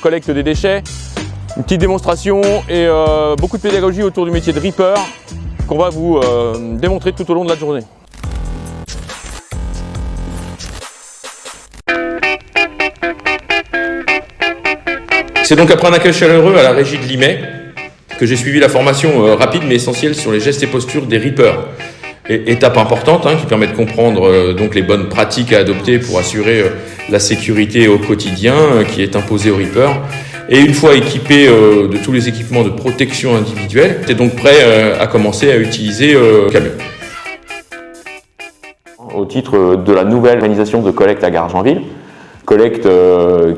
Collecte des déchets, une petite démonstration et beaucoup de pédagogie autour du métier de ripper qu'on va vous démontrer tout au long de la journée. C'est donc après un accueil chaleureux à la régie de Limay que j'ai suivi la formation rapide mais essentielle sur les gestes et postures des rippers. Étape importante qui permet de comprendre donc les bonnes pratiques à adopter pour assurer la sécurité au quotidien qui est imposée aux rippers. Et une fois équipé de tous les équipements de protection individuelle, c'est donc prêt à commencer à utiliser le camion. Au titre de la nouvelle organisation de collecte à Gargenville, collecte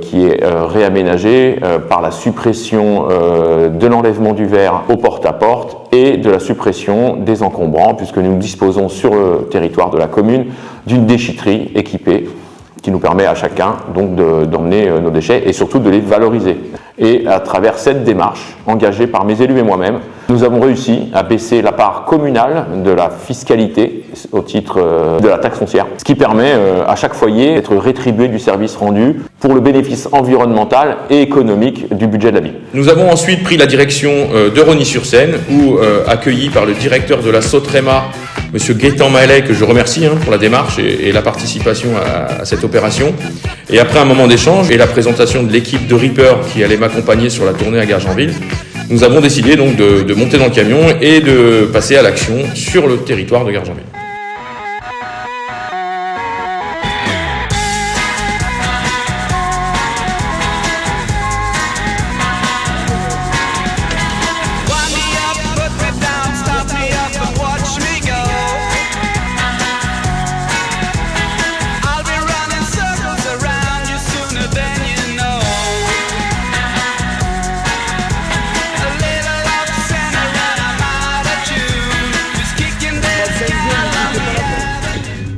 qui est réaménagée par la suppression de l'enlèvement du verre au porte-à-porte et de la suppression des encombrants, puisque nous disposons sur le territoire de la commune d'une déchetterie équipée qui nous permet à chacun donc d'emmener nos déchets et surtout de les valoriser. Et à travers cette démarche engagée par mes élus et moi-même, nous avons réussi à baisser la part communale de la fiscalité au titre de la taxe foncière, ce qui permet à chaque foyer d'être rétribué du service rendu pour le bénéfice environnemental et économique du budget de la ville. Nous avons ensuite pris la direction de Rosny-sur-Seine où, accueillis par le directeur de la Sautrema, Monsieur Gaëtan Mallet, que je remercie pour la démarche et la participation à cette opération. Et après un moment d'échange et la présentation de l'équipe de rippers qui allait m'accompagner sur la tournée à Gargenville, nous avons décidé donc de monter dans le camion et de passer à l'action sur le territoire de Gargenville.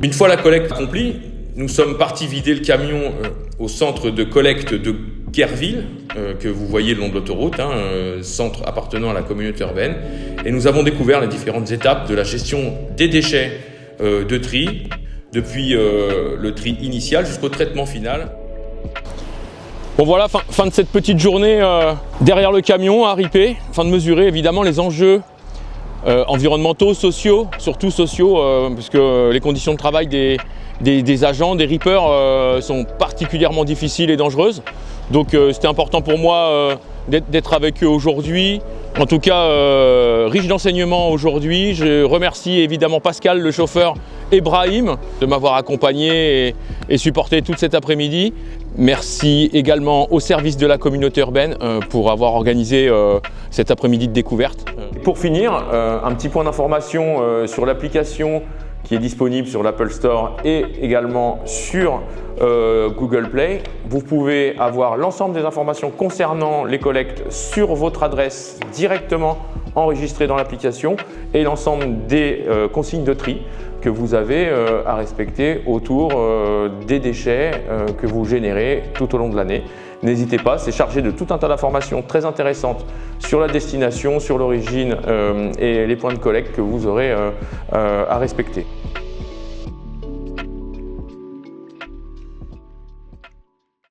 Une fois la collecte accomplie, nous sommes partis vider le camion au centre de collecte de Guerville, que vous voyez le long de l'autoroute, centre appartenant à la communauté urbaine. Et nous avons découvert les différentes étapes de la gestion des déchets de tri, depuis le tri initial jusqu'au traitement final. Bon voilà, fin de cette petite journée derrière le camion à ripper, afin de mesurer évidemment les enjeux environnementaux, sociaux, surtout sociaux, puisque les conditions de travail des agents, des rippers sont particulièrement difficiles et dangereuses. Donc c'était important pour moi d'être avec eux aujourd'hui. En tout cas, riche d'enseignements aujourd'hui. Je remercie évidemment Pascal, le chauffeur, et Brahim de m'avoir accompagné et supporté toute cet après-midi. Merci également au service de la communauté urbaine pour avoir organisé cet après-midi de découverte. Pour finir, un petit point d'information sur l'application qui est disponible sur l'Apple Store et également sur Google Play. Vous pouvez avoir l'ensemble des informations concernant les collectes sur votre adresse directement enregistrées dans l'application et l'ensemble des consignes de tri que vous avez à respecter autour des déchets que vous générez tout au long de l'année. N'hésitez pas, c'est chargé de tout un tas d'informations très intéressantes sur la destination, sur l'origine et les points de collecte que vous aurez à respecter.